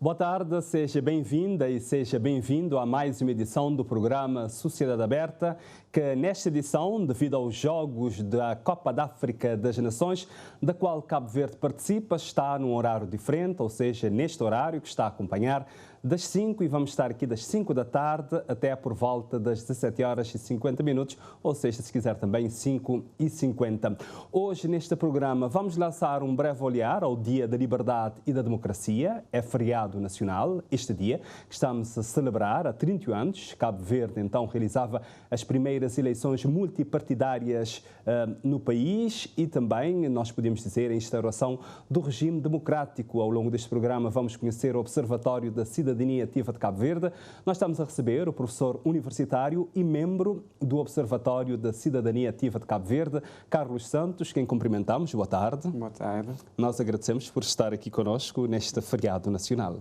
Boa tarde, seja bem-vinda e seja bem-vindo a mais uma edição do programa Sociedade Aberta, que nesta edição, devido aos Jogos da Copa da África das Nações, da qual Cabo Verde participa, está num horário diferente, ou seja, neste horário que está a acompanhar das 5 e vamos estar aqui das 5 da tarde até por volta das 17 horas e 50 minutos, ou seja, se quiser também 5h50. Hoje, neste programa, vamos lançar um breve olhar ao Dia da Liberdade e da Democracia, é feriado nacional, este dia, que estamos a celebrar há 30 anos. Cabo Verde, então, realizava as primeiras eleições multipartidárias no país e também, nós podemos dizer, a instauração do regime democrático. Ao longo deste programa vamos conhecer o Observatório da Cidadania Ativa de Cabo Verde. Nós estamos a receber o professor universitário e membro do Observatório da Cidadania Ativa de Cabo Verde, Carlos Santos, quem cumprimentamos. Boa tarde. Boa tarde. Nós agradecemos por estar aqui conosco neste feriado nacional.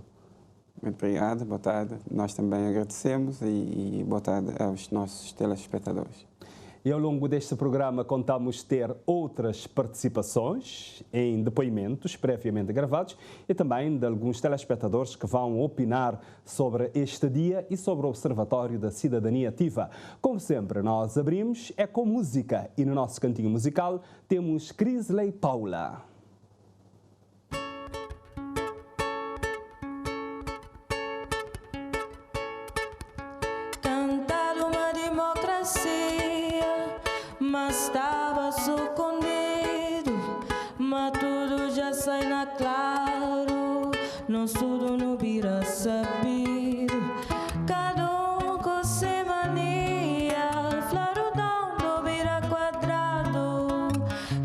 Muito obrigado, boa tarde. Nós também agradecemos e boa tarde aos nossos telespectadores. E ao longo deste programa contamos ter outras participações em depoimentos previamente gravados e também de alguns telespectadores que vão opinar sobre este dia e sobre o Observatório da Cidadania Ativa. Como sempre, nós abrimos com música e no nosso cantinho musical temos Crisley Paula. Mas estava escondido, mas tudo já sai na claro, nós tudo não vira sabido, cada um com sua mania, flarudão não vira quadrado,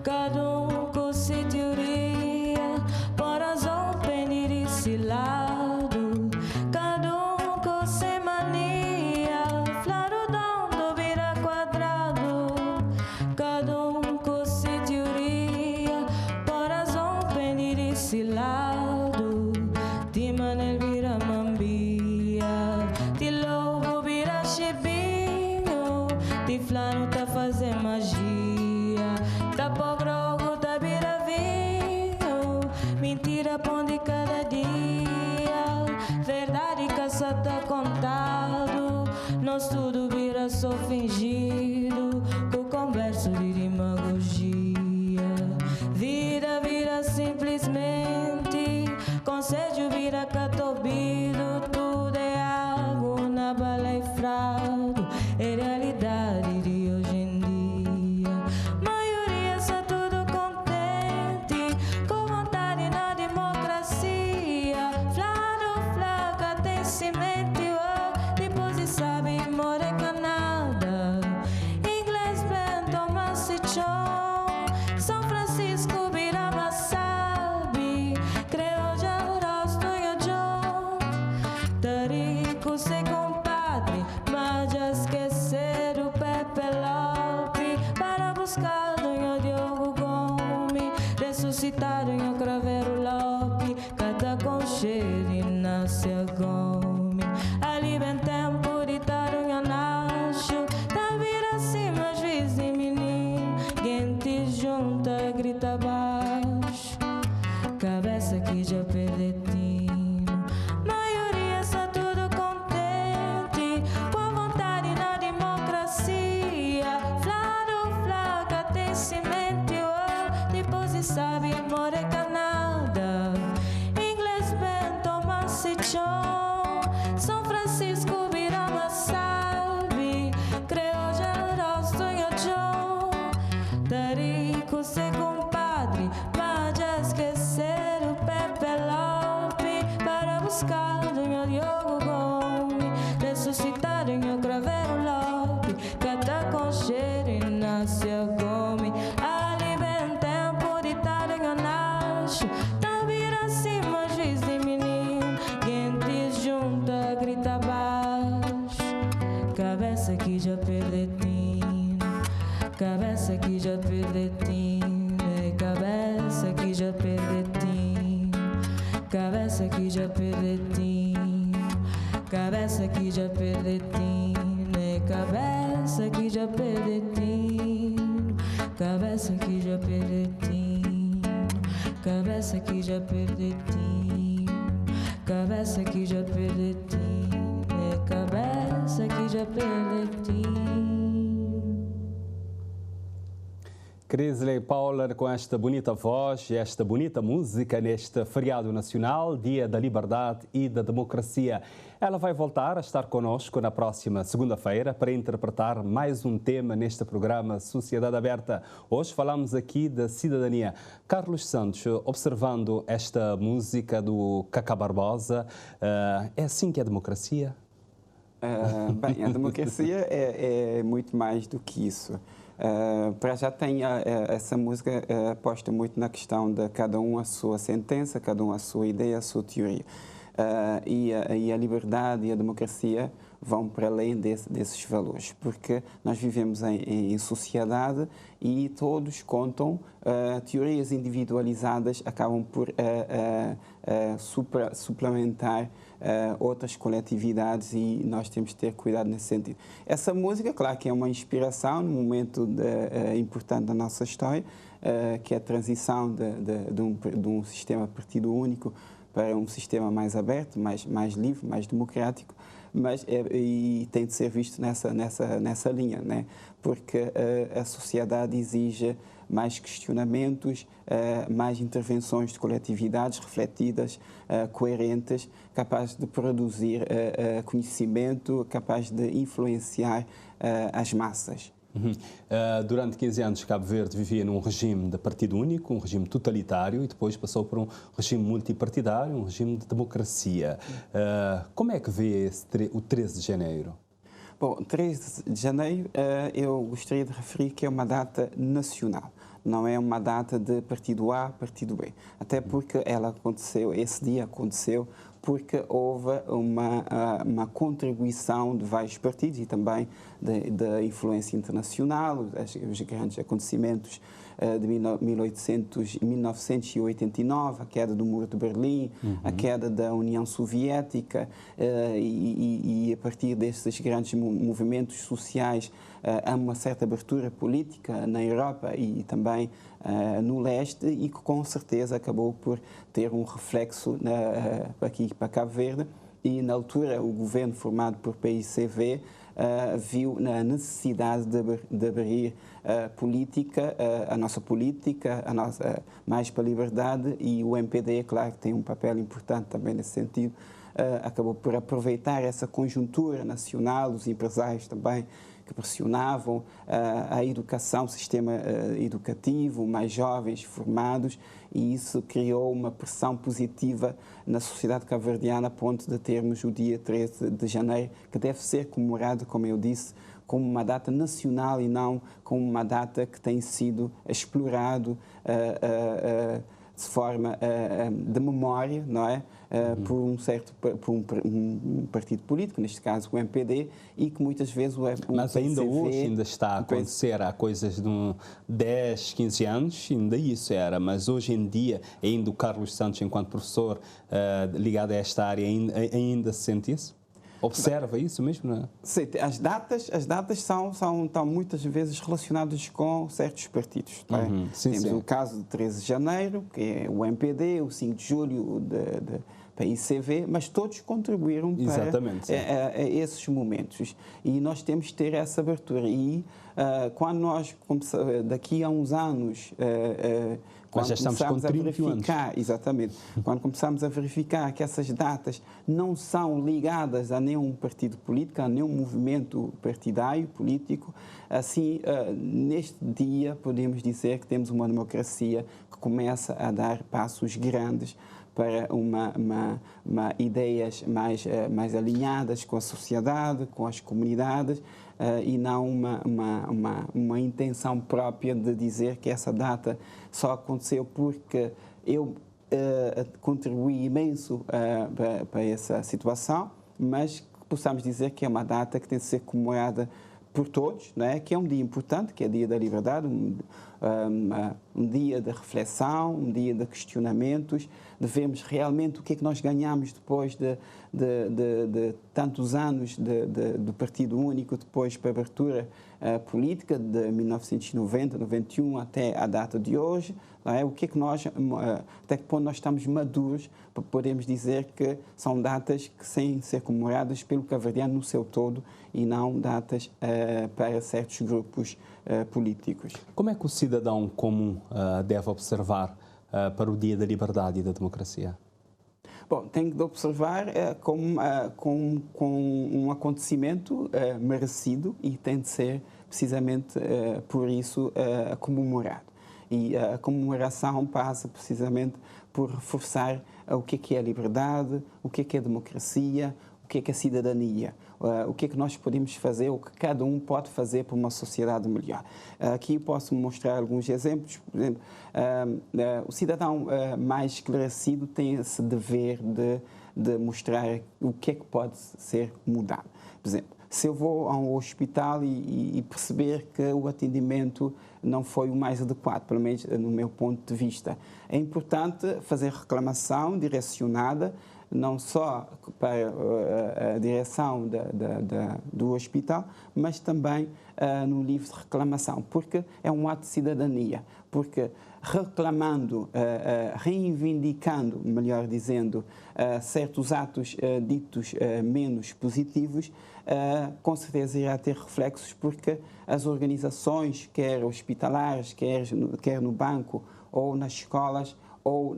cada um com sua teoria, por razão penir esse lado, cada um com sua mania, flarudão não vira quadrado. Cada um com sua teoria, por razão penir esse lado. De manel vira mambia, de lobo vira chibinho, de flano tá fazer magia, da pogrogo tá vira vinho, mentira pão de cada dia, verdade caça tá contado, nós tudo vira só fingido. Converso de demagogia, vida vira simplesmente, conselho vira catobido, tudo é água na bala e fraude, é realidade de hoje em dia. Maioria está tudo contente, com vontade na democracia, flado, flaca, tem cimento, depois de sabe, more canada. São Francisco vira Massabi, creu já rosto e John, Tarico se compadre, mas já esquecer o Pepe Lope, para buscar o Diogo Gomes, ressuscitar o Craveiro Lope, cada concheiro e nasce a Gomes, ali vem tempo de dar o Nacho, tá vira cima, juiz e menino, gente junta, grita baixo, cabeça que já perde tino. Maioria está tudo contente, com a vontade na democracia, flado, flaca, tem cimento, depois de sabe, more canada, inglês bem, toma chão, São Francisco vira Massabi, creu já rosto e John, Tarico se compadre, mas já esquecer o Pepe Lope, para buscar o meu Diogo Gomes, ressuscitar o meu Craveiro Lope, cada concheiro e nasce a Gomes, ali vem tempo de dar o Nacho, tá vira cima, juiz de menino, gente junta, grita baixo, cabeça que já perde tino, cabeça que já perde tino, cabeça que já perde tino, cabeça que já perde tino, cabeça que já perde tino, cabeça que já perde tino, cabeça que já perde tino, cabeça que já perde tino, cabeça que já perdi ti, é cabeça que já perdi ti. Crisley Paula com esta bonita voz e esta bonita música neste feriado nacional, Dia da Liberdade e da Democracia. Ela vai voltar a estar conosco na próxima segunda-feira para interpretar mais um tema neste programa Sociedade Aberta. Hoje falamos aqui da cidadania. Carlos Santos, observando esta música do Cacá Barbosa, é assim que é a democracia? Bem, a democracia é muito mais do que isso. Para já tem essa música aposta muito na questão de cada um a sua sentença, cada um a sua ideia, a sua teoria. E a liberdade e a democracia vão para além desses valores, porque nós vivemos em sociedade e todos contam, teorias individualizadas acabam por suplementar outras coletividades e nós temos que ter cuidado nesse sentido. Essa música, claro que é uma inspiração num momento importante da nossa história, que é a transição de um sistema partido único para um sistema mais aberto, mais livre, mais democrático, e tem de ser visto nessa linha, né? Porque a sociedade exige mais questionamentos, mais intervenções de coletividades refletidas, coerentes, capazes de produzir conhecimento, capazes de influenciar as massas. Durante 15 anos, Cabo Verde vivia num regime de partido único, um regime totalitário, e depois passou por um regime multipartidário, um regime de democracia. Como é que vê o 13 de janeiro? Bom, 13 de janeiro eu gostaria de referir que é uma data nacional. Não é uma data de partido A, partido B. Até porque esse dia aconteceu porque houve uma contribuição de vários partidos e também da influência internacional, os grandes acontecimentos de 1989, a queda do Muro de Berlim, a queda da União Soviética, e a partir desses grandes movimentos sociais há uma certa abertura política na Europa e também no leste, e que com certeza acabou por ter um reflexo aqui para Cabo Verde. E na altura o governo formado por PICV viu a necessidade de abrir a nossa política, mais para a liberdade, e o MPD, claro que tem um papel importante também nesse sentido, acabou por aproveitar essa conjuntura nacional, os empresários também que pressionavam a educação, o sistema educativo, mais jovens formados, e isso criou uma pressão positiva na sociedade cabo-verdiana, a ponto de termos o dia 13 de janeiro, que deve ser comemorado, como eu disse, como uma data nacional e não como uma data que tem sido explorado de forma de memória, não é? Por um partido político, neste caso o MPD, e que muitas vezes Mas ainda hoje ainda está a acontecer, há coisas de 10, 15 anos, ainda isso era, mas hoje em dia, ainda o Carlos Santos, enquanto professor ligado a esta área, ainda se sente isso? Observa isso mesmo, não é? Sim, as datas estão muitas vezes relacionadas com certos partidos. Não é? Temos o caso de 13 de janeiro, que é o MPD, o 5 de julho para a ICV, mas todos contribuíram para esses momentos. E nós temos de ter essa abertura. E quando nós começamos, daqui a uns anos, quando começamos a verificar, exatamente, quando começamos a verificar que essas datas não são ligadas a nenhum partido político, a nenhum movimento partidário político, assim, neste dia podemos dizer que temos uma democracia que começa a dar passos grandes para ideias mais alinhadas com a sociedade, com as comunidades, e não uma intenção própria de dizer que essa data só aconteceu porque eu contribuí imenso para essa situação, mas que possamos dizer que é uma data que tem de ser comemorada por todos, não é? Que é um dia importante, que é o Dia da Liberdade, um dia de reflexão, um dia de questionamentos, de vermos realmente o que é que nós ganhamos depois de tantos anos do Partido Único, depois para a abertura política de 1990, 91 até a data de hoje, não é? O que é que nós, até que ponto nós estamos maduros para podermos dizer que são datas que têm ser comemoradas pelo cabo-verdiano no seu todo e não datas para certos grupos políticos. Como é que o cidadão comum deve observar para o Dia da Liberdade e da Democracia? Bom, tem de observar com um acontecimento merecido e tem de ser precisamente por isso comemorado. E a comemoração passa precisamente por reforçar o que é a liberdade, o que é a democracia, o que é a cidadania, o que é que nós podemos fazer, o que cada um pode fazer para uma sociedade melhor. Aqui posso mostrar alguns exemplos. Por exemplo, o cidadão mais esclarecido tem esse dever de mostrar o que é que pode ser mudado. Por exemplo, se eu vou a um hospital e perceber que o atendimento não foi o mais adequado, pelo menos no meu ponto de vista, é importante fazer reclamação direcionada não só para a direção do hospital, mas também no livro de reclamação, porque é um ato de cidadania, porque reclamando, reivindicando, melhor dizendo, certos atos ditos menos positivos, com certeza irá ter reflexos, porque as organizações, quer hospitalares, quer no banco ou nas escolas, ou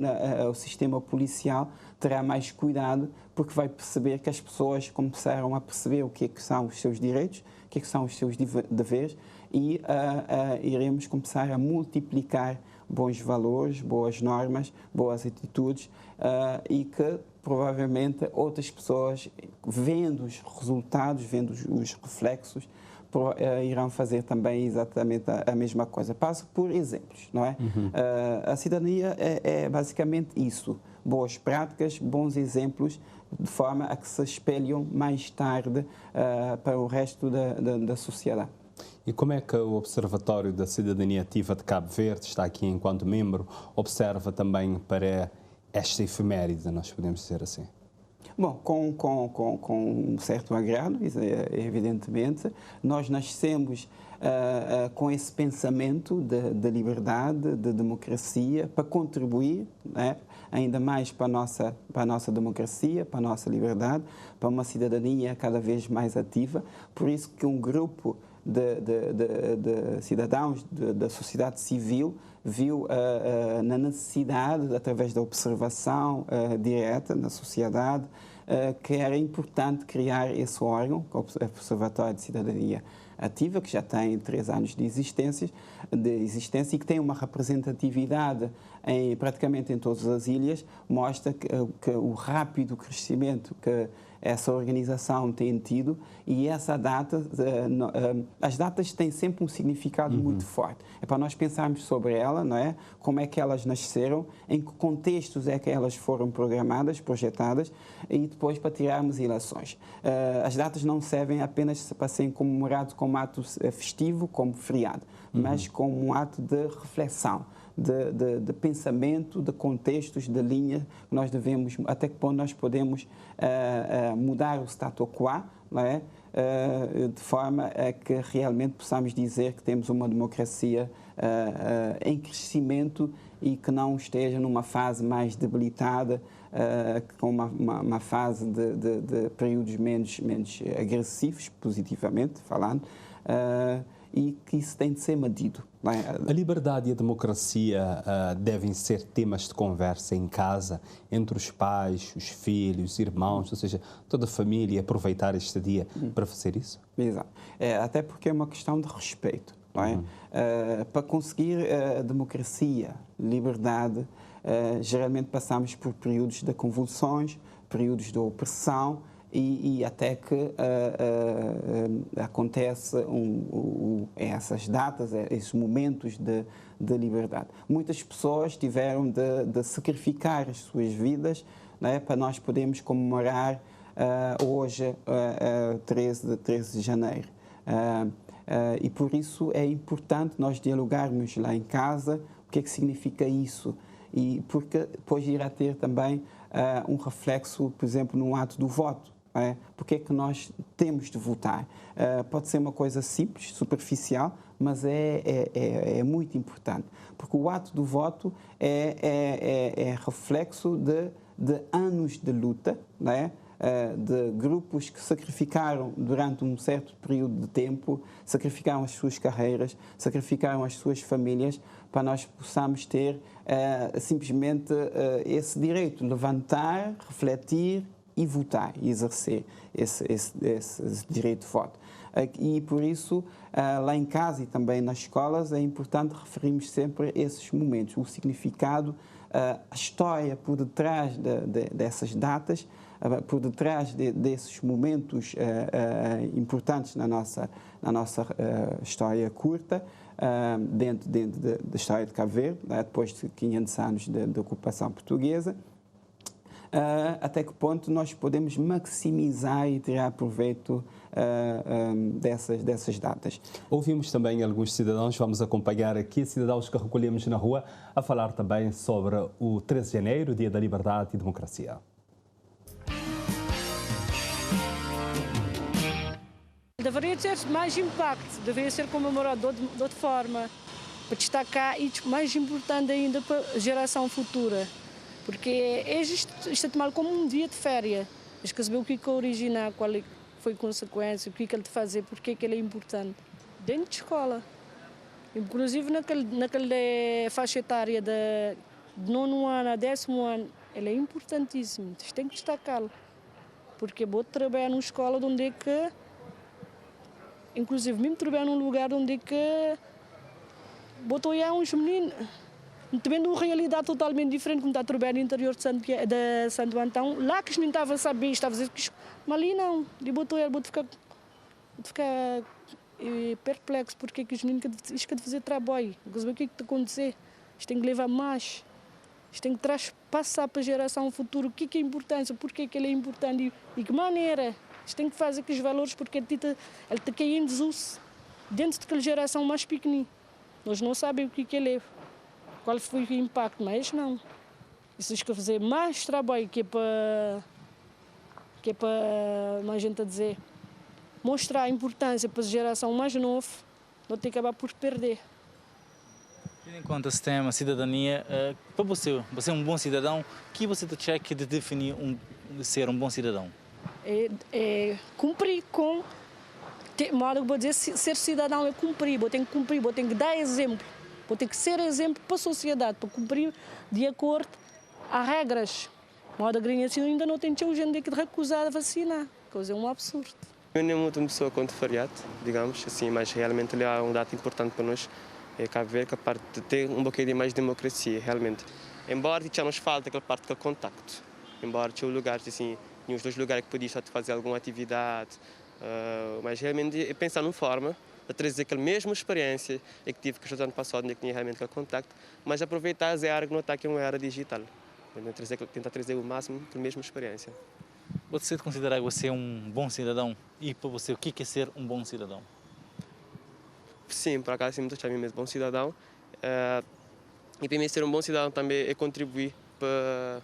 o sistema policial, terá mais cuidado, porque vai perceber que as pessoas começaram a perceber o que é que são os seus direitos, o que é que são os seus deveres, e iremos começar a multiplicar bons valores, boas normas, boas atitudes, e que provavelmente outras pessoas, vendo os resultados, vendo os reflexos, irão fazer também exatamente a mesma coisa. Passo por exemplos, não é? A cidadania é basicamente isso, boas práticas, bons exemplos, de forma a que se espelham mais tarde para o resto da sociedade. E como é que o Observatório da Cidadania Ativa de Cabo Verde, está aqui enquanto membro, observa também para esta efeméride, nós podemos dizer assim? Bom, com um certo agrado, evidentemente. Nós nascemos com esse pensamento de liberdade, de democracia, para contribuir, né, ainda mais para a nossa democracia, para a nossa liberdade, para uma cidadania cada vez mais ativa. Por isso que um grupo de cidadãos da sociedade civil viu na necessidade, através da observação direta na sociedade, que era importante criar esse órgão, o Observatório de Cidadania Ativa, que já tem 3 anos de existência e que tem uma representatividade praticamente em todas as ilhas, mostra que o rápido crescimento que essa organização tem tido, e essa data, as datas têm sempre um significado muito forte. É para nós pensarmos sobre ela, não é? Como é que elas nasceram, em que contextos é que elas foram programadas, projetadas, e depois para tirarmos ilações. As datas não servem apenas para serem comemorados como ato festivo, como feriado, mas como um ato de reflexão, de pensamento, de contextos, de linha que nós devemos, até que ponto nós podemos mudar o status quo, não é? De forma a que realmente possamos dizer que temos uma democracia em crescimento e que não esteja numa fase mais debilitada, com uma fase de períodos menos agressivos, positivamente falando, e que isso tem de ser medido. A liberdade e a democracia devem ser temas de conversa em casa, entre os pais, os filhos, os irmãos, ou seja, toda a família, aproveitar este dia para fazer isso? Exato. Até porque é uma questão de respeito. Não é? Para conseguir a democracia, liberdade, geralmente passamos por períodos de convulsões, períodos de opressão, e até que acontece essas datas, esses momentos de liberdade. Muitas pessoas tiveram de sacrificar as suas vidas, né, para nós podermos comemorar hoje, 13 de janeiro. E por isso é importante nós dialogarmos lá em casa o que é que significa isso, e porque depois irá ter também um reflexo, por exemplo, no ato do voto. Porque é que nós temos de votar? Pode ser uma coisa simples, superficial, mas é muito importante, porque o ato do voto é reflexo de anos de luta, de grupos que sacrificaram durante um certo período de tempo, sacrificaram as suas carreiras, sacrificaram as suas famílias, para nós possamos ter simplesmente esse direito, levantar, refletir e votar, e exercer esse direito de voto. E por isso, lá em casa e também nas escolas, é importante referirmos sempre esses momentos, o significado, a história por detrás dessas datas, por detrás desses momentos importantes na nossa história curta, dentro da história de Cabo Verde, depois de 500 anos de ocupação portuguesa. Até que ponto nós podemos maximizar e tirar proveito dessas datas. Ouvimos também alguns cidadãos, vamos acompanhar aqui, cidadãos que recolhemos na rua, a falar também sobre o 13 de janeiro, Dia da Liberdade e Democracia. Deveria ter mais impacto, deveria ser comemorado de outra forma, para destacar e, mais importante ainda, para a geração futura. Porque isto é tomado como um dia de férias. Mas que saber o que originar, qual foi a consequência, o que ele te fazer, porque ele é importante. Dentro de escola. Inclusive naquela faixa etária de 9º ano a 10º ano, ele é importantíssimo. Isto tem que destacá-lo. Porque vou trabalhar numa escola onde é que, inclusive mesmo trabalhar num lugar onde é que botou aí uns meninos, também de uma realidade totalmente diferente, como está a trabalhar no interior de Santo Antão, lá que os meninos estavam a saber, estavam a dizer que mas ali não, de botou ele, vou ficar perplexo, porque que os meninos querem fazer trabalho, o que é que está a acontecer? Isto tem que levar mais, isto tem que passar para a geração futura, o que é a importância, porque que ele é importante e de que maneira. Isto tem que fazer com os valores, porque ele está caindo em desuso dentro daquela geração mais pequenina. Nós não sabemos o que ele é. Qual foi o impacto, mas não. Isso tem que fazer mais trabalho, que é para mais gente a dizer, mostrar a importância para a geração mais nova, não tem que acabar por perder. Tendo em conta esse tema, cidadania, para você é um bom cidadão, o que você acha que define ser um bom cidadão? É cumprir com... Modo vou dizer, ser cidadão é cumprir, vou ter que dar exemplo. Vou ter que ser exemplo para a sociedade, para cumprir de acordo às regras. Modo agrinha assim, ainda não tem gente que recusar a vacinar, coisa é um absurdo. Eu não sou uma pessoa contra o feriado, digamos assim, mas realmente ele é um dado importante para nós. É Cabo Verde, que a parte de ter um bocadinho mais de democracia, realmente. Embora já nos falte aquela parte do contacto, embora tinha lugares assim, tinha os 2 lugares que podia só fazer alguma atividade, mas realmente é pensar numa forma de trazer aquela mesma experiência que tive que o ano passado, onde tinha realmente aquele contacto, mas aproveitar a área que não está aqui uma era digital. Tentar trazer o máximo da mesma experiência. Você considera você um bom cidadão? E para você, o que é ser um bom cidadão? Sim, por acaso, sim, muito mesmo bom cidadão. E para mim, ser um bom cidadão também é contribuir para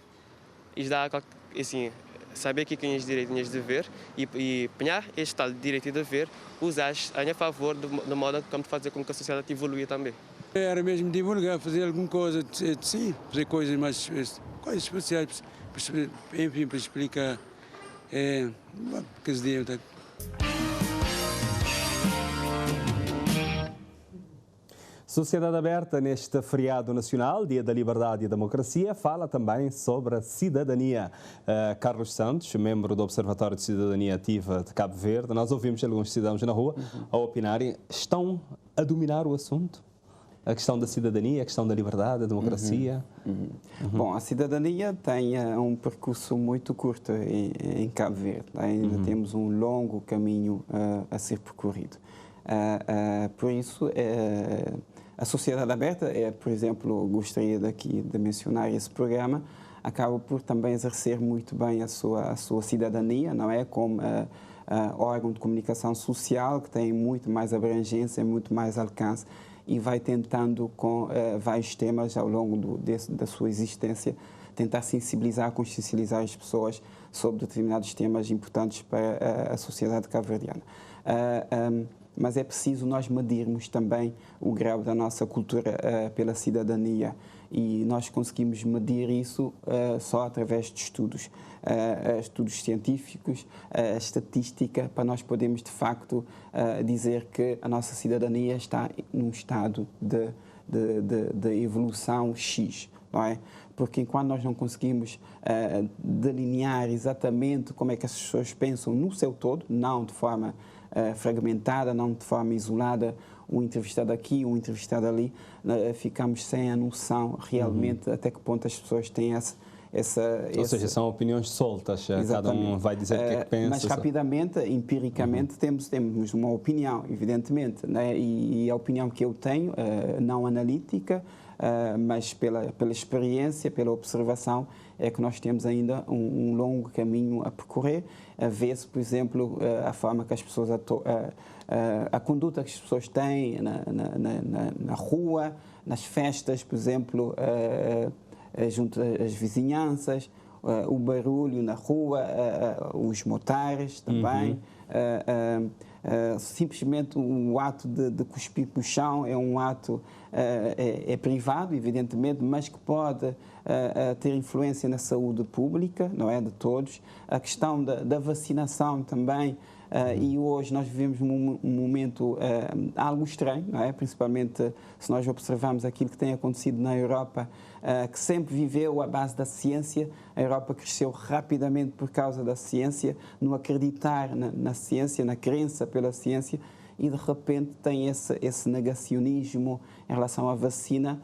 ajudar, assim, saber que tens direito e dever e apanhar este tal de direito e dever, usar a favor do modo como fazer com que a sociedade evolua também. Era mesmo divulgar, fazer alguma coisa, sim, fazer coisas mais coisas especiais, enfim, para explicar que se deu. Sociedade Aberta, neste feriado nacional, Dia da Liberdade e Democracia, fala também sobre a cidadania. Carlos Santos, membro do Observatório de Cidadania Ativa de Cabo Verde, nós ouvimos alguns cidadãos na rua a opinarem, estão a dominar o assunto? A questão da cidadania, a questão da liberdade, da democracia? Bom, a cidadania tem um percurso muito curto em Cabo Verde. Ainda temos um longo caminho a ser percorrido. Por isso, a Sociedade Aberta, por exemplo, gostaria daqui de mencionar esse programa, acaba por também exercer muito bem a sua cidadania, não é? Como órgão de comunicação social, que tem muito mais abrangência, muito mais alcance, e vai tentando, com vários temas ao longo da sua existência, tentar sensibilizar, consciencializar as pessoas sobre determinados temas importantes para a sociedade cabo-verdiana. Mas é preciso nós medirmos também o grau da nossa cultura pela cidadania, e nós conseguimos medir isso só através de estudos, estudos científicos, estatística, para nós podermos de facto dizer que a nossa cidadania está num estado de evolução X, não é? Porque enquanto nós não conseguimos delinear exatamente como é que as pessoas pensam no seu todo, não de forma fragmentada, não de forma isolada, um entrevistado aqui, um entrevistado ali, ficamos sem a noção realmente até que ponto as pessoas têm essa... Ou seja, são opiniões soltas, cada um vai dizer o que é que pensa. Mas rapidamente, empiricamente, temos uma opinião, evidentemente, né? E a opinião que eu tenho, não analítica, mas pela experiência, pela observação, é que nós temos ainda um longo caminho a percorrer. Vê-se, por exemplo, a forma que as pessoas a conduta que as pessoas têm na rua, nas festas, por exemplo, junto às vizinhanças, o barulho na rua, os motares também. Simplesmente o ato de cuspir no chão é um ato é privado, evidentemente, mas que pode ter influência na saúde pública, não é, de todos. A questão da vacinação também, e hoje nós vivemos um momento algo estranho, não é? Principalmente se nós observarmos aquilo que tem acontecido na Europa, que sempre viveu à base da ciência. A Europa cresceu rapidamente por causa da ciência, no acreditar na ciência, na crença pela ciência, e de repente tem esse negacionismo em relação à vacina,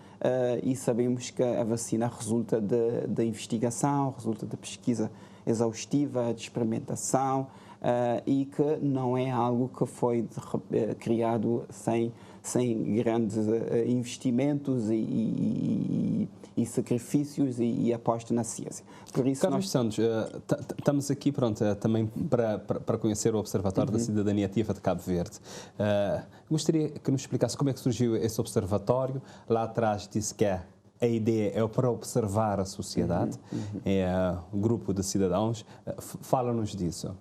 e sabemos que a vacina resulta de investigação, resulta de pesquisa exaustiva, de experimentação, e que não é algo que foi criado sem grandes investimentos e sacrifícios e aposta na ciência. Por isso Carlos Santos, estamos aqui também para conhecer o Observatório da Cidadania Ativa de Cabo Verde. Gostaria que nos explicasse como é que surgiu esse observatório. Lá atrás disse que a ideia é para observar a sociedade, é um grupo de cidadãos. Fala-nos disso.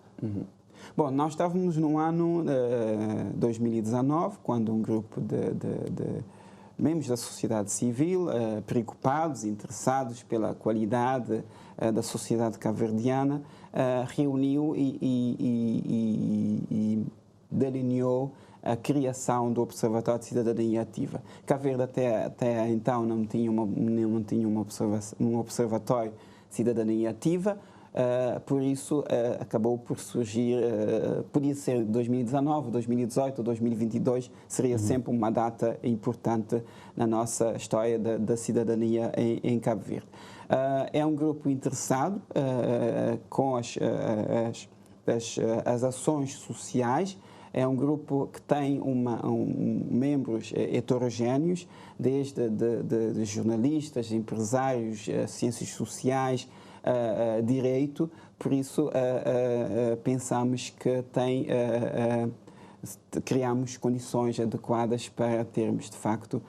Bom, nós estávamos no ano 2019, quando um grupo de membros da sociedade civil, preocupados, interessados pela qualidade da sociedade cabo-verdiana, reuniu e delineou a criação do Observatório de Cidadania Ativa. Cabo Verde até então não tinha um observatório de cidadania ativa. Por isso, acabou por surgir, podia ser 2019, 2018 ou 2022, seria sempre uma data importante na nossa história da cidadania em Cabo Verde. É um grupo interessado com as ações sociais. É um grupo que tem membros heterogéneos, desde de jornalistas, empresários, ciências sociais, direito. Por isso pensamos que criamos condições adequadas para termos de facto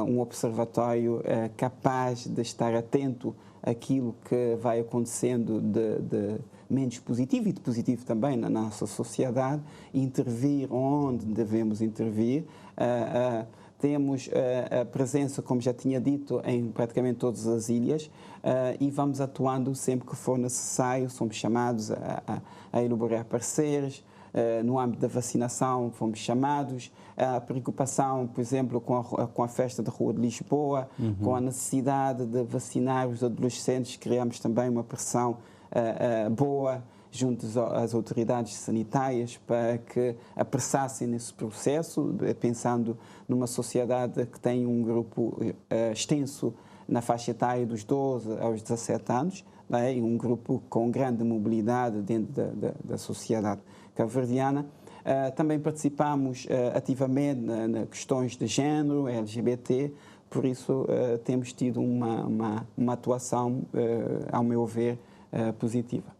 um observatório capaz de estar atento àquilo que vai acontecendo de menos positivo e de positivo também na nossa sociedade, intervir onde devemos intervir. Temos a presença, como já tinha dito, em praticamente todas as ilhas, e vamos atuando sempre que for necessário. Somos chamados a elaborar parceiros. No âmbito da vacinação, fomos chamados. A preocupação, por exemplo, com a festa da Rua de Lisboa, com a necessidade de vacinar os adolescentes, criamos também uma pressão boa junto às autoridades sanitárias para que apressassem nesse processo, pensando numa sociedade que tem um grupo extenso na faixa etária dos 12 aos 17 anos, né, e um grupo com grande mobilidade dentro da sociedade cabo-verdiana. Também participamos ativamente nas questões de género, LGBT, por isso temos tido uma atuação, ao meu ver, positiva.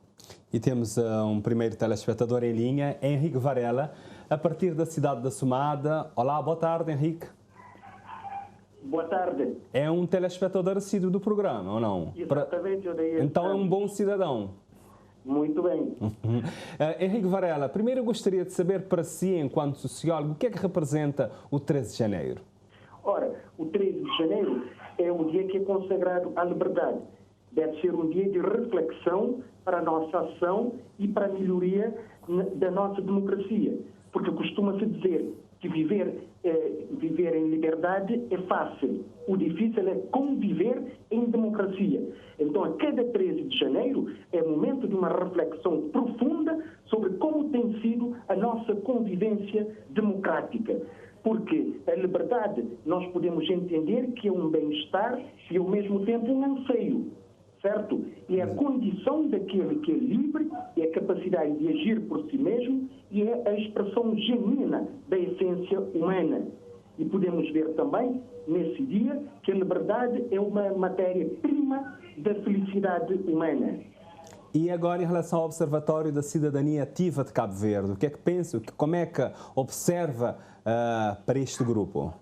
E temos um primeiro telespectador em linha, Henrique Varela, a partir da cidade da Sumada. Olá, boa tarde, Henrique. Boa tarde. É um telespectador assíduo do programa, ou não? Exatamente, eu dei Então é um bom cidadão. Muito bem. Henrique Varela, primeiro eu gostaria de saber para si, enquanto sociólogo, o que é que representa o 13 de janeiro? Ora, o 13 de janeiro é um dia que é consagrado à liberdade. Deve ser um dia de reflexão para a nossa ação e para a melhoria da nossa democracia. Porque costuma-se dizer que viver em liberdade é fácil. O difícil é conviver em democracia. Então, a cada 13 de janeiro é momento de uma reflexão profunda sobre como tem sido a nossa convivência democrática. Porque a liberdade nós podemos entender que é um bem-estar e, ao mesmo tempo, um anseio. Certo? É a condição daquele que é livre, é a capacidade de agir por si mesmo e é a expressão genuína da essência humana. E podemos ver também, nesse dia, que a liberdade é uma matéria-prima da felicidade humana. E agora, em relação ao Observatório da Cidadania Ativa de Cabo Verde, o que é que pensa, como é que observa para este grupo?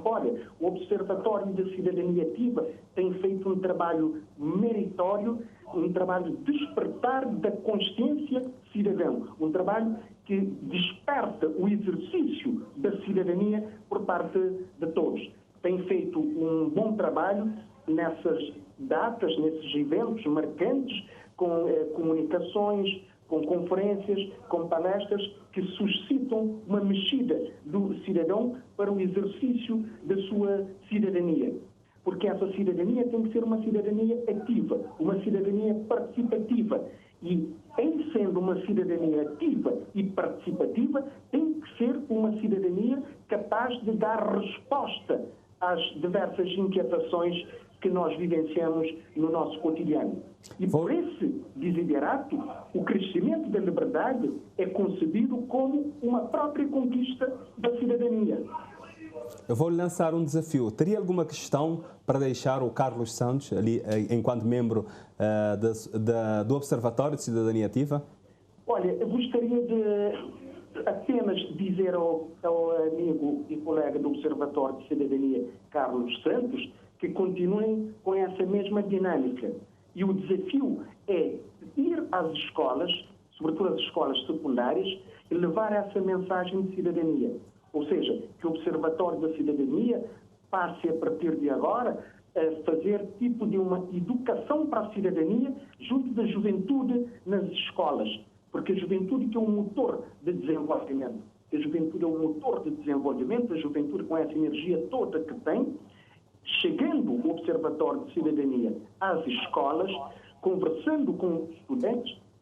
Olha, o Observatório da Cidadania Ativa tem feito um trabalho meritório, um trabalho de despertar da consciência cidadã, um trabalho que desperta o exercício da cidadania por parte de todos. Tem feito um bom trabalho nessas datas, nesses eventos marcantes, com comunicações, com conferências, com palestras que suscitam uma mexida do cidadão para o exercício da sua cidadania. Porque essa cidadania tem que ser uma cidadania ativa, uma cidadania participativa. E, em sendo uma cidadania ativa e participativa, tem que ser uma cidadania capaz de dar resposta às diversas inquietações que nós vivenciamos no nosso cotidiano. E por esse desiderato, o crescimento da liberdade é concebido como uma própria conquista da cidadania. Eu vou lhe lançar um desafio. Teria alguma questão para deixar o Carlos Santos, ali, enquanto membro do Observatório de Cidadania Ativa? Olha, eu gostaria de apenas dizer ao amigo e colega do Observatório de Cidadania, Carlos Santos, que continuem com essa mesma dinâmica. E o desafio é ir às escolas, sobretudo às escolas secundárias, e levar essa mensagem de cidadania. Ou seja, que o Observatório da Cidadania passe, a partir de agora, a fazer tipo de uma educação para a cidadania junto da juventude nas escolas. Porque a juventude que é um motor de desenvolvimento. A juventude é um motor de desenvolvimento, a juventude com essa energia toda que tem, chegando o Observatório de Cidadania às escolas, conversando com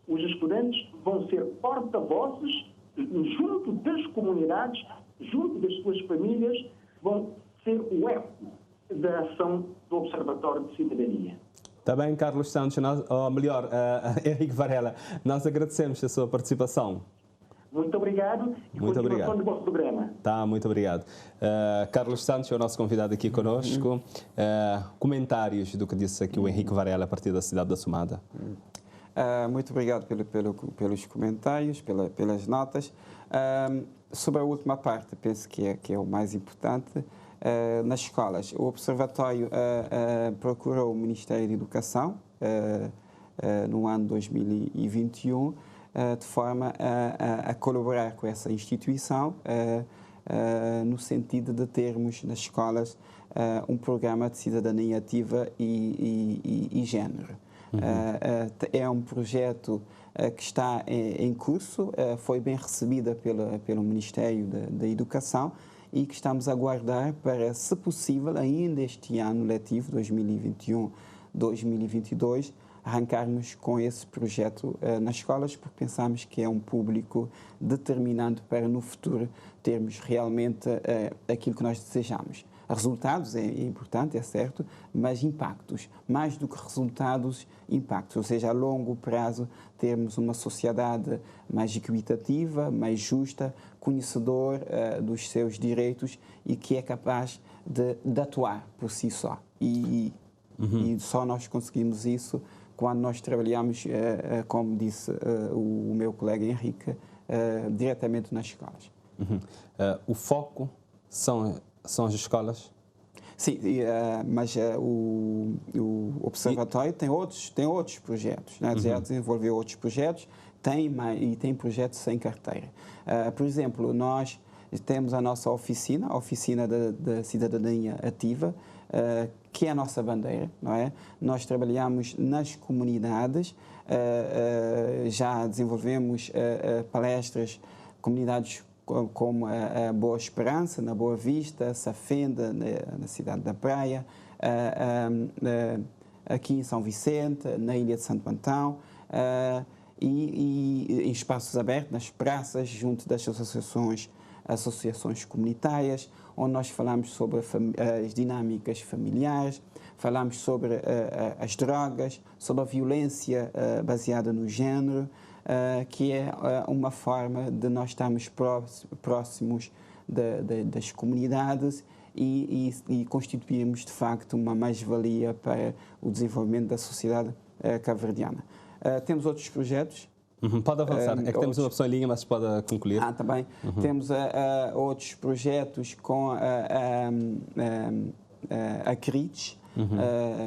os estudantes vão ser porta-vozes junto das comunidades, junto das suas famílias, vão ser o eco da ação do Observatório de Cidadania. Está bem, Carlos Santos, ou melhor, Henrique Varela, nós agradecemos a sua participação. Muito obrigado e muito continuação obrigado. do vosso programa. Tá, muito obrigado. Carlos Santos é o nosso convidado aqui conosco. Comentários do que disse aqui o Henrique Varela a partir da cidade da Sumada. Muito obrigado pelos comentários, pelas notas. Sobre a última parte, penso que é o mais importante. Nas escolas, o Observatório procurou o Ministério da Educação no ano 2021 de forma a colaborar com essa instituição no sentido de termos nas escolas um programa de cidadania ativa e género. É um projeto que está em curso, foi bem recebida pelo Ministério da Educação e que estamos a aguardar para, se possível, ainda este ano letivo 2021-2022, arrancarmos com esse projeto nas escolas, porque pensamos que é um público determinante para no futuro termos realmente aquilo que nós desejamos. Resultados é importante, é certo, mas impactos, mais do que resultados, impactos, ou seja, a longo prazo termos uma sociedade mais equitativa, mais justa, conhecedor dos seus direitos e que é capaz de atuar por si só. E só nós conseguimos isso quando nós trabalhamos, como disse o meu colega Henrique, diretamente nas escolas. O foco são as escolas? Sim, mas o Observatório tem outros projetos, né? Já desenvolveu outros projetos, tem projetos sem carteira. Por exemplo, nós temos a nossa oficina, a Oficina da Cidadania Ativa, que é a nossa bandeira, não é? Nós trabalhamos nas comunidades, já desenvolvemos palestras, comunidades como a Boa Esperança, na Boa Vista, Safenda, na cidade da Praia, aqui em São Vicente, na Ilha de Santo Antão, e em espaços abertos, nas praças, junto das associações comunitárias, onde nós falamos sobre as dinâmicas familiares, falamos sobre as drogas, sobre a violência baseada no género, que é uma forma de nós estarmos próximos das comunidades e constituirmos, de facto, uma mais-valia para o desenvolvimento da sociedade cabo-verdiana. Temos outros projetos. Pode avançar, é que temos uma pessoa em linha, mas pode concluir. Está bem. Temos outros projetos com a CRIDS,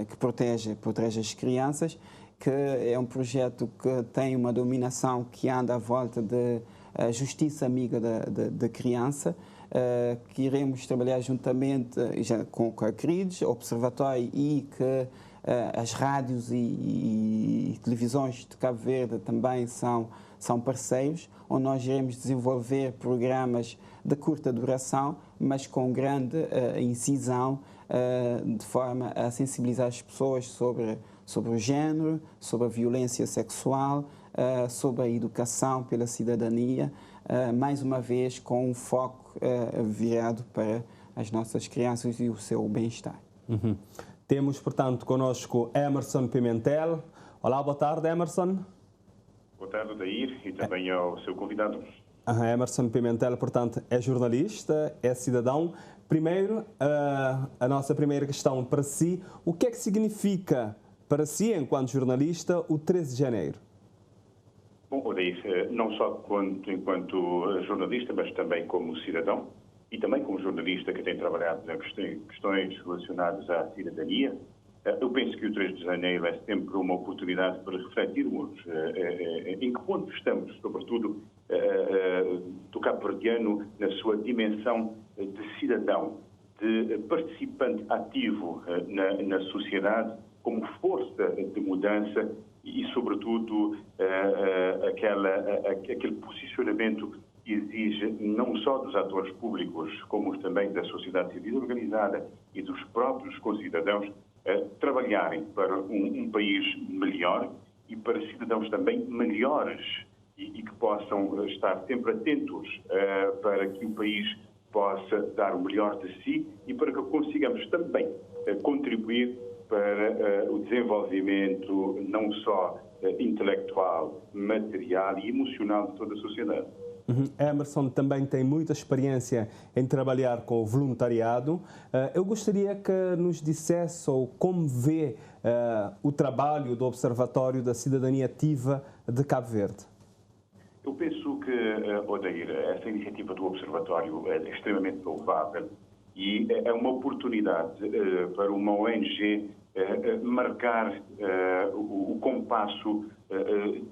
que protege as crianças, que é um projeto que tem uma dominação que anda à volta de justiça amiga da criança, que iremos trabalhar juntamente já com a CRIDS, o Observatório, e que as rádios e televisões de Cabo Verde também são parceiros, onde nós iremos desenvolver programas de curta duração, mas com grande incisão, de forma a sensibilizar as pessoas sobre o género, sobre a violência sexual, sobre a educação pela cidadania, mais uma vez com um foco virado para as nossas crianças e o seu bem-estar. Temos, portanto, conosco Emerson Pimentel. Olá, boa tarde, Emerson. Boa tarde, Odair, e também ao seu convidado. Emerson Pimentel, portanto, é jornalista, é cidadão. Primeiro, a nossa primeira questão para si, o que é que significa para si, enquanto jornalista, o 13 de janeiro? Bom, Odair, não só enquanto jornalista, mas também como cidadão, e também como jornalista que tem trabalhado em questões relacionadas à cidadania, eu penso que o 3 de janeiro é sempre uma oportunidade para refletirmos em que ponto estamos, sobretudo do cabo-verdiano, na sua dimensão de cidadão, de participante ativo na sociedade, como força de mudança e, sobretudo, aquele posicionamento que exige não só dos atores públicos, como também da sociedade civil organizada e dos próprios concidadãos, trabalharem para um país melhor e para cidadãos também melhores e que possam estar sempre atentos para que o país possa dar o melhor de si e para que consigamos também contribuir para o desenvolvimento não só intelectual, material e emocional de toda a sociedade. Emerson também tem muita experiência em trabalhar com o voluntariado. Eu gostaria que nos dissesse ou como vê o trabalho do Observatório da Cidadania Ativa de Cabo Verde. Eu penso que, Odair, essa iniciativa do Observatório é extremamente louvável e é uma oportunidade para uma ONG marcar o compasso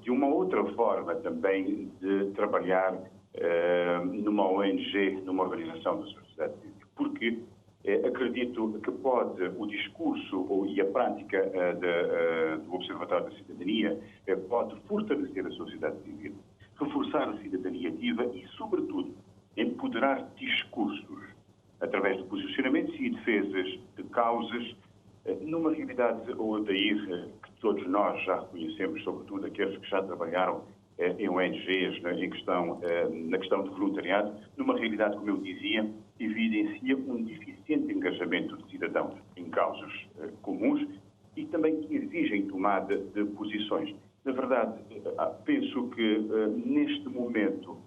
de uma outra forma também de trabalhar numa ONG, numa organização da sociedade civil. Porque acredito que pode o discurso e a prática do Observatório da Cidadania pode fortalecer a sociedade civil, reforçar a cidadania ativa e, sobretudo, empoderar discursos através de posicionamentos e defesas de causas numa realidade, Odair, que todos nós já reconhecemos, sobretudo aqueles que já trabalharam em ONGs, na questão do voluntariado, numa realidade, como eu dizia, evidencia um deficiente engajamento de cidadãos em causas comuns e também que exigem tomada de posições. Na verdade, penso que neste momento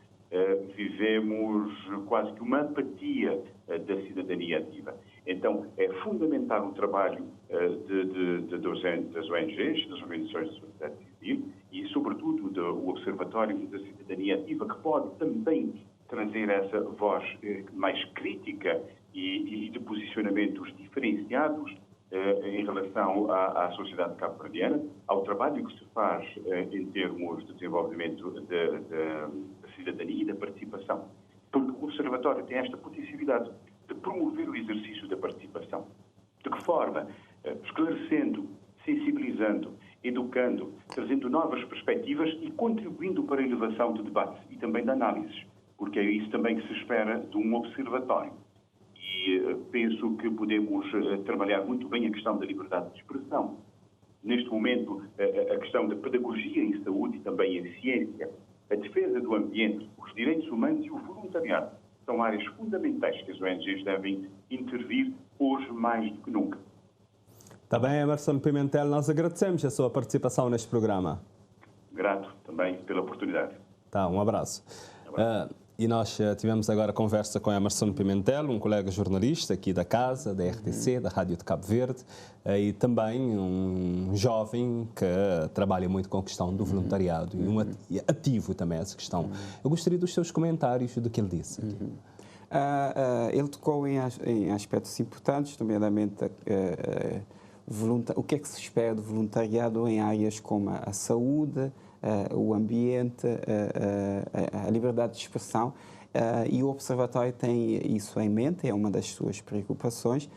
vivemos quase que uma apatia da cidadania ativa. Então, é fundamental o trabalho das ONGs, das organizações da sociedade civil e, sobretudo, do Observatório da Cidadania Ativa, que pode também trazer essa voz mais crítica e de posicionamentos diferenciados em relação à sociedade cabo-verdiana, ao trabalho que se faz em termos de desenvolvimento da cidadania e da participação. Porque o Observatório tem esta potencialidade de promover o exercício da participação. De que forma? Esclarecendo, sensibilizando, educando, trazendo novas perspectivas e contribuindo para a elevação de debates e também de análises, porque é isso também que se espera de um observatório. E penso que podemos trabalhar muito bem a questão da liberdade de expressão. Neste momento, a questão da pedagogia em saúde e também em ciência, a defesa do ambiente, os direitos humanos e o voluntariado são áreas fundamentais que as ONGs devem intervir hoje mais do que nunca. Está bem, Emerson Pimentel, nós agradecemos a sua participação neste programa. Grato também pela oportunidade. Tá, um abraço. E nós tivemos agora conversa com Emerson Pimentel, um colega jornalista aqui da casa, da RTC, da Rádio de Cabo Verde, e também um jovem que trabalha muito com a questão do voluntariado e ativo também essa questão. Eu gostaria dos seus comentários do que ele disse. Ele tocou em aspectos importantes, nomeadamente o que é que se espera do voluntariado em áreas como a saúde, o ambiente, a liberdade de expressão, e o Observatório tem isso em mente, é uma das suas preocupações.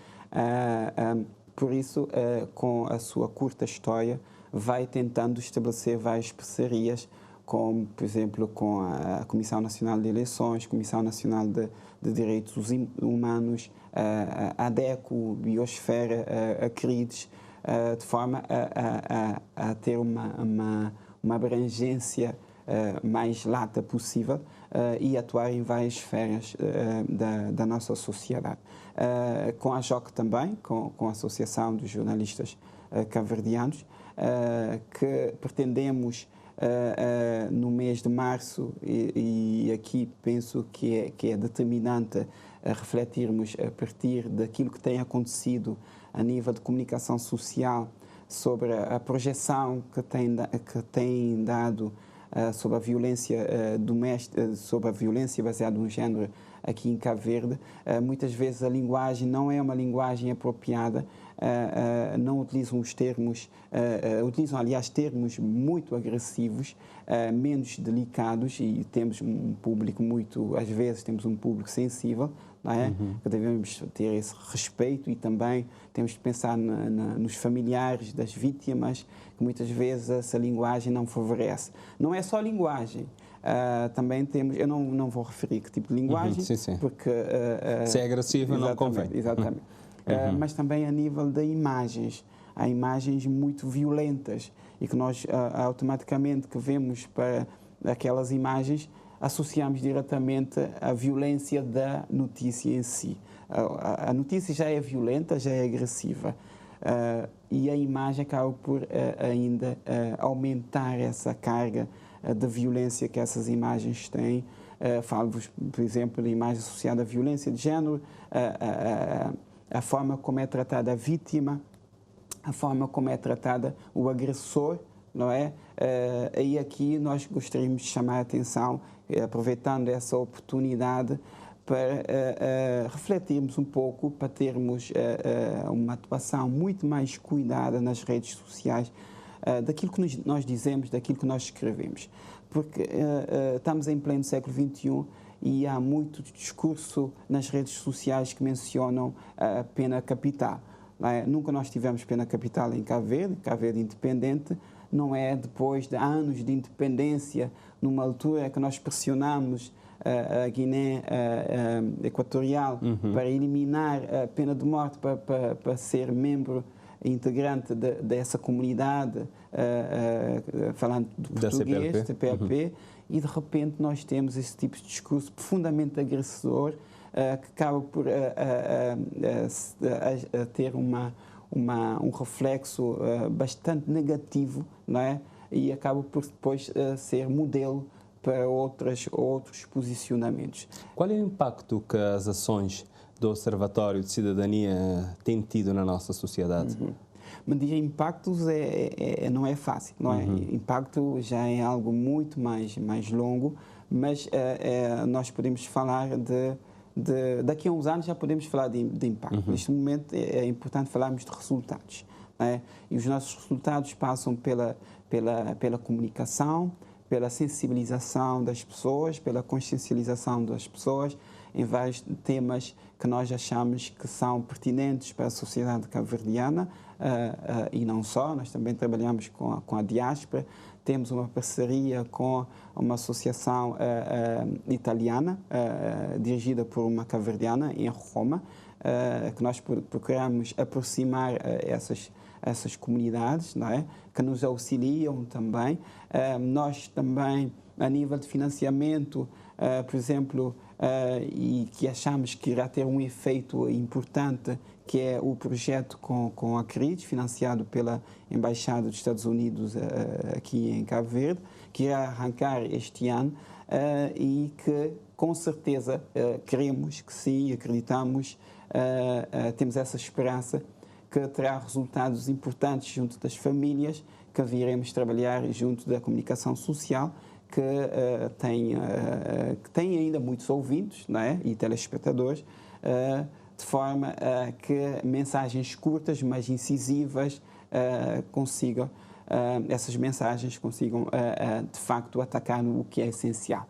Por isso, com a sua curta história, vai tentando estabelecer várias parcerias, como, por exemplo, com a Comissão Nacional de Eleições, Comissão Nacional de Direitos Humanos, a ADECO, Biosfera, a CRIDES, de forma a ter uma abrangência mais lata possível e atuar em várias esferas da nossa sociedade. Com a JOC também, com a Associação dos Jornalistas Cabo-Verdianos, que pretendemos no mês de março, e aqui penso que é determinante refletirmos a partir daquilo que tem acontecido a nível de comunicação social sobre a projeção que tem dado sobre a violência doméstica, sobre a violência baseada no género aqui em Cabo Verde. Muitas vezes a linguagem não é uma linguagem apropriada, não utilizam os termos, utilizam aliás termos muito agressivos, menos delicados, e temos um público às vezes temos um público sensível, não é? Que devemos ter esse respeito, e também temos de pensar nos familiares das vítimas, que muitas vezes essa linguagem não favorece. Não é só linguagem. Também temos, eu não vou referir que tipo de linguagem, sim. porque se é agressivo não convém. Exatamente. Mas também a nível de imagens. Há imagens muito violentas e que nós automaticamente que vemos para aquelas imagens associamos diretamente à violência da notícia em si. A notícia já é violenta, já é agressiva, e a imagem acaba por ainda aumentar essa carga de violência que essas imagens têm. Falo-vos, por exemplo, de imagens associadas à violência de género, a forma como é tratada a vítima, a forma como é tratada o agressor, não é? E aqui nós gostaríamos de chamar a atenção, aproveitando essa oportunidade, para refletirmos um pouco, para termos uma atuação muito mais cuidada nas redes sociais, daquilo que nós dizemos, daquilo que nós escrevemos. Porque estamos em pleno século XXI e há muito discurso nas redes sociais que mencionam a pena capital. Nunca nós tivemos pena capital em Cabo Verde independente. Não é depois de anos de independência, numa altura que nós pressionamos a Guiné Equatorial para eliminar a pena de morte, para ser membro integrante dessa comunidade, falando do português, CPLP, e de repente nós temos esse tipo de discurso profundamente agressor, que acaba por ter um reflexo bastante negativo, não é? E acaba por depois ser modelo para outros posicionamentos. Qual é o impacto que as ações do Observatório de Cidadania têm tido na nossa sociedade? Medir impactos não é fácil, não é? Impacto já é algo muito mais longo, mas nós podemos falar daqui a uns anos já podemos falar de impacto. Neste momento é importante falarmos de resultados, não é? E os nossos resultados passam pela comunicação, pela sensibilização das pessoas, pela consciencialização das pessoas em vários temas que nós achamos que são pertinentes para a sociedade cabo-verdiana e não só. Nós também trabalhamos com a diáspora, temos uma parceria com uma associação italiana dirigida por uma cabo-verdiana em Roma, que nós procuramos aproximar essas comunidades, não é? Que nos auxiliam também. Nós também, a nível de financiamento, por exemplo, e que achamos que irá ter um efeito importante, que é o projeto com a CRID, financiado pela Embaixada dos Estados Unidos aqui em Cabo Verde, que irá arrancar este ano e que, com certeza, queremos que sim, acreditamos, temos essa esperança que terá resultados importantes junto das famílias, que viremos trabalhar junto da comunicação social, que tem ainda muitos ouvintes, não é? E telespectadores, de forma que mensagens curtas, mas incisivas, essas mensagens consigam, de facto, atacar no que é essencial.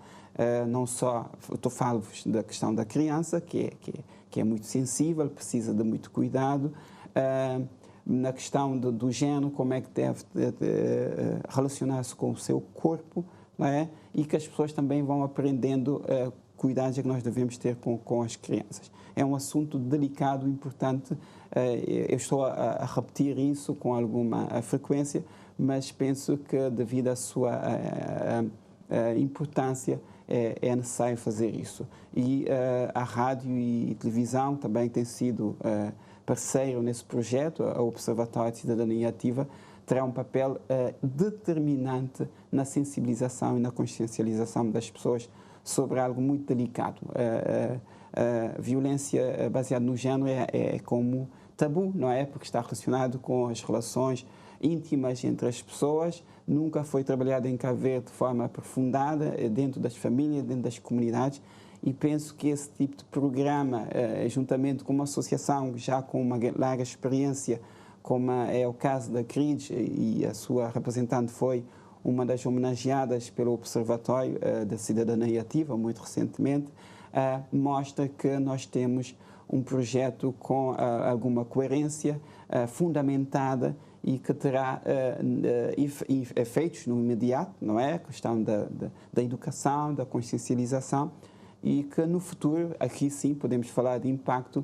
Não só, falo-vos da questão da criança, que é muito sensível, precisa de muito cuidado, na questão do género, como é que deve relacionar-se com o seu corpo, não é? E que as pessoas também vão aprendendo cuidados que nós devemos ter com as crianças. É um assunto delicado, importante. Eu estou a repetir isso com alguma frequência, mas penso que, devido à sua importância, é necessário fazer isso. E a rádio e televisão também têm sido parceiro nesse projeto. O Observatório de Cidadania Ativa terá um papel determinante na sensibilização e na consciencialização das pessoas sobre algo muito delicado. A violência baseada no género é como tabu, não é? Porque está relacionado com as relações íntimas entre as pessoas, nunca foi trabalhado em Cabo Verde de forma aprofundada, dentro das famílias, dentro das comunidades, e penso que esse tipo de programa, juntamente com uma associação já com uma larga experiência, como é o caso da CRID, e a sua representante foi uma das homenageadas pelo Observatório da Cidadania Ativa, muito recentemente, mostra que nós temos um projeto com alguma coerência, fundamentada, e que terá efeitos no imediato, não é? A questão da educação, da consciencialização, e que no futuro, aqui sim, podemos falar de impacto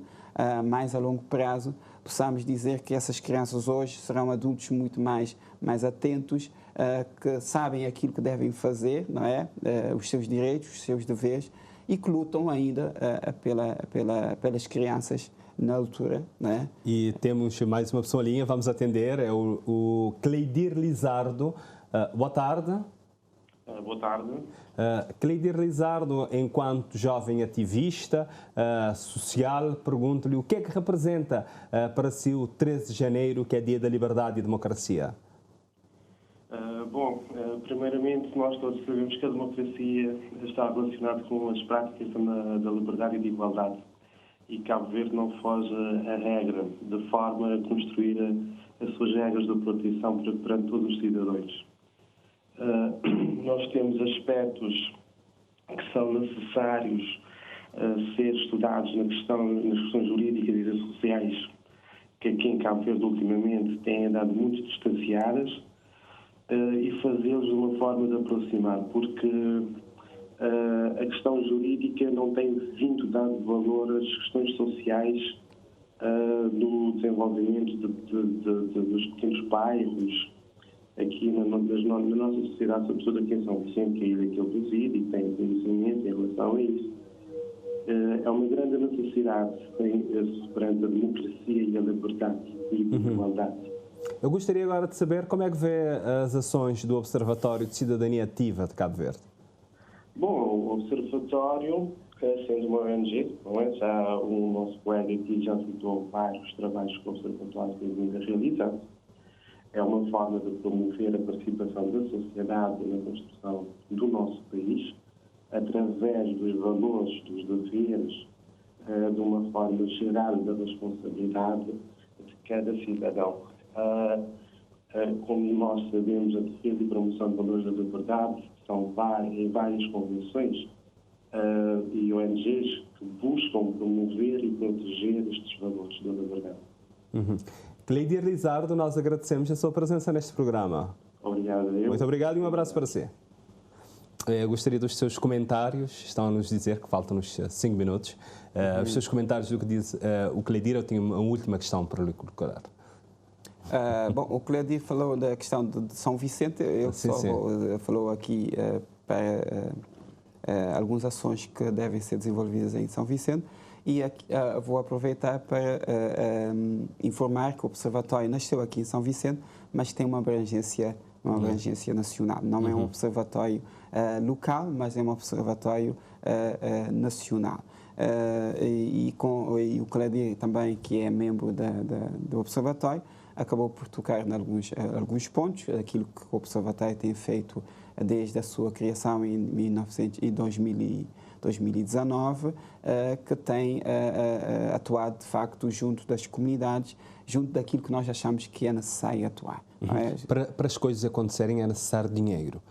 mais a longo prazo, possamos dizer que essas crianças hoje serão adultos muito mais atentos, que sabem aquilo que devem fazer, não é? Os seus direitos, os seus deveres, e que lutam ainda pelas crianças na altura, não é? E temos mais uma pessoa em linha, vamos atender, é o Cleidir Lizardo. Boa tarde. Boa tarde. Cleidir Lizardo, enquanto jovem ativista social, pergunto-lhe o que é que representa para si o 13 de janeiro, que é Dia da Liberdade e Democracia? Bom, primeiramente, nós todos sabemos que a democracia está relacionada com as práticas da liberdade e da igualdade. E Cabo Verde não foge a regra, de forma a construir as suas regras de proteção perante todos os cidadãos. Nós temos aspectos que são necessários ser estudados nas questões jurídicas e sociais, que aqui em Cabo Verde ultimamente têm andado muito distanciadas, e fazê-los de uma forma de aproximar, porque a questão jurídica não tem vindo dado valor às questões sociais do desenvolvimento dos pequenos bairros, aqui na nossa sociedade, sobretudo aqui em São Vicente, que é a ilha que eu presido e tenho conhecimento em relação a isso. É uma grande necessidade perante a democracia e a liberdade e a igualdade. Eu gostaria agora de saber como é que vê as ações do Observatório de Cidadania Ativa de Cabo Verde. Bom, o Observatório, sendo uma ONG, não é? Já o nosso colega aqui já citou vários trabalhos que o Observatório tem vindo a realizar. É uma forma de promover a participação da sociedade na construção do nosso país, através dos valores, dos deveres, de uma forma geral da responsabilidade de cada cidadão. Como nós sabemos, a defesa e promoção de valores da liberdade são em várias convenções e ONGs que buscam promover e proteger estes valores da liberdade. Cleidir Lizardo, nós agradecemos a sua presença neste programa. Obrigado a eu. Muito obrigado e um abraço para si. Eu gostaria dos seus comentários. Estão a nos dizer que faltam-nos 5 minutos. Os seus comentários do que diz o Cleidir. Eu tenho uma última questão para lhe colocar. Bom, o Cleidir falou da questão de São Vicente. Eu falou aqui para algumas ações que devem ser desenvolvidas em São Vicente. E vou aproveitar para informar que o Observatório nasceu aqui em São Vicente, mas tem uma abrangência nacional. Não é um observatório local, mas é um observatório nacional. E o Cleidir também, que é membro do Observatório, acabou por tocar em alguns pontos, aquilo que o Observatório tem feito desde a sua criação em 2019, que tem atuado, de facto, junto das comunidades, junto daquilo que nós achamos que é necessário atuar. Para as coisas acontecerem é necessário dinheiro.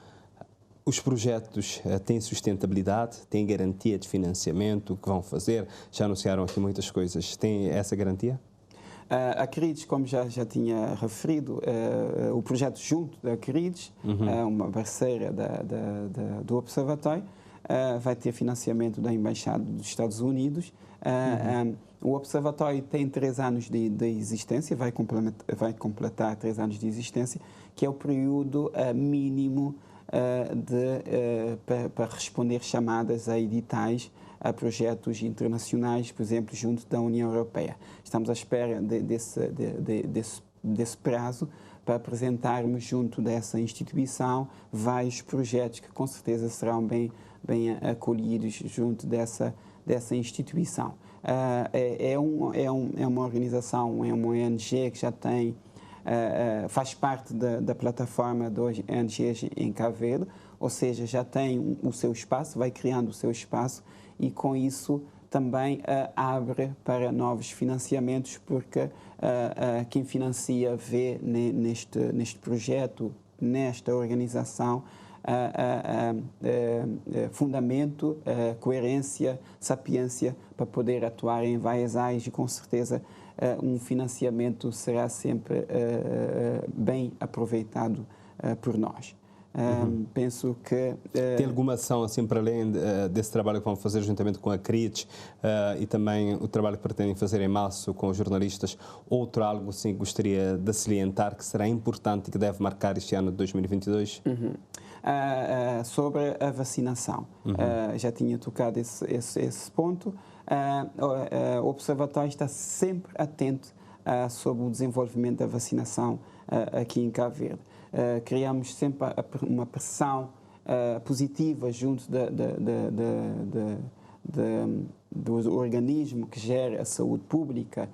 Os projetos têm sustentabilidade, têm garantia de financiamento, o que vão fazer? Já anunciaram aqui muitas coisas. Tem essa garantia? A Queridos, como já tinha referido, o projeto junto da Queridos, uma parceira do Observatório, vai ter financiamento da Embaixada dos Estados Unidos. O Observatório tem 3 anos de existência, vai completar 3 anos de existência, que é o período mínimo para responder chamadas a editais, a projetos internacionais, por exemplo, junto da União Europeia. Estamos à espera desse prazo para apresentarmos junto dessa instituição vários projetos que com certeza serão bem acolhidos junto dessa instituição. É uma organização, é uma ONG que já tem, faz parte da plataforma de ONGs em Cabo Verde, ou seja, já tem o seu espaço, vai criando o seu espaço e com isso também abre para novos financiamentos, porque quem financia vê neste projeto, nesta organização, fundamento, coerência, sapiência para poder atuar em várias áreas e com certeza um financiamento será sempre bem aproveitado por nós. Penso que... Tem alguma ação, assim, para além desse trabalho que vão fazer juntamente com a CRIT e também o trabalho que pretendem fazer em março com os jornalistas, outro algo, assim, que gostaria de salientar que será importante e que deve marcar este ano de 2022? Sobre a vacinação. Já tinha tocado esse ponto. O Observatório está sempre atento sobre o desenvolvimento da vacinação aqui em Cabo Verde. Criamos sempre uma pressão positiva junto do organismo que gera a saúde pública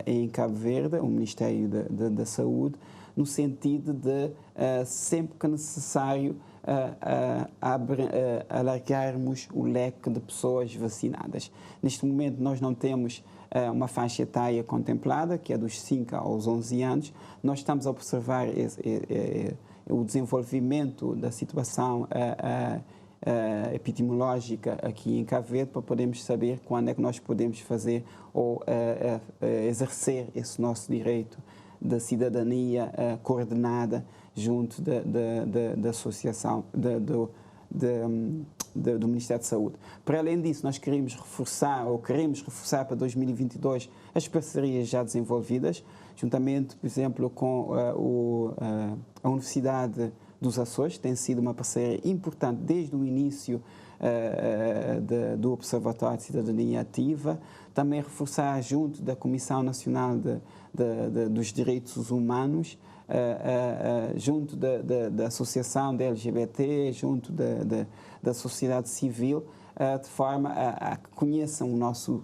em Cabo Verde, o Ministério da Saúde, no sentido de, sempre que necessário, alargarmos o leque de pessoas vacinadas. Neste momento nós não temos uma faixa etária contemplada, que é dos 5 aos 11 anos. Nós estamos a observar o desenvolvimento da situação epidemiológica aqui em Cabo Verde para podermos saber quando é que nós podemos fazer ou exercer esse nosso direito da cidadania coordenada junto da associação do Ministério da Saúde. Para além disso, nós queremos reforçar para 2022 as parcerias já desenvolvidas, juntamente, por exemplo, com a Universidade dos Açores, tem sido uma parceria importante desde o início do Observatório de Cidadania Ativa, também reforçar junto da Comissão Nacional dos Direitos Humanos, junto da Associação da LGBT, junto da sociedade civil, de forma a que conheçam o nosso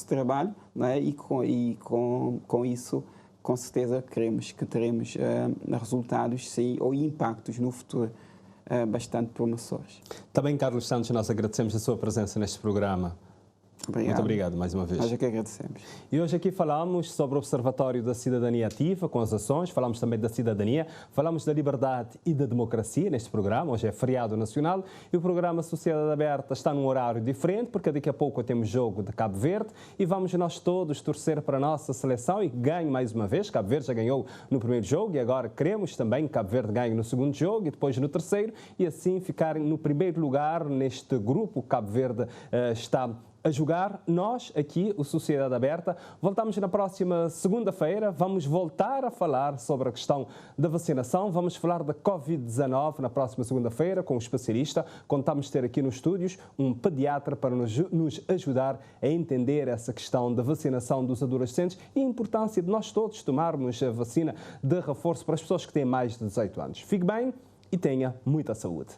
trabalho, não é? E com isso, com certeza, queremos que teremos resultados, sim, ou impactos no futuro bastante promissores. Também, Carlos Santos, nós agradecemos a sua presença neste programa. Obrigado. Muito obrigado mais uma vez. Nós é que agradecemos. E hoje aqui falamos sobre o Observatório da Cidadania Ativa, com as ações, falamos também da cidadania, falamos da liberdade e da democracia neste programa. Hoje é feriado nacional e o programa Sociedade Aberta está num horário diferente, porque daqui a pouco temos jogo de Cabo Verde e vamos nós todos torcer para a nossa seleção e ganhe mais uma vez. Cabo Verde já ganhou no primeiro jogo e agora queremos também que Cabo Verde ganhe no segundo jogo e depois no terceiro e assim ficar no primeiro lugar neste grupo. Cabo Verde está a jogar. Nós, aqui, o Sociedade Aberta, voltamos na próxima segunda-feira. Vamos voltar a falar sobre a questão da vacinação. Vamos falar da Covid-19 na próxima segunda-feira com um especialista. Contamos ter aqui nos estúdios um pediatra para nos ajudar a entender essa questão da vacinação dos adolescentes e a importância de nós todos tomarmos a vacina de reforço para as pessoas que têm mais de 18 anos. Fique bem e tenha muita saúde.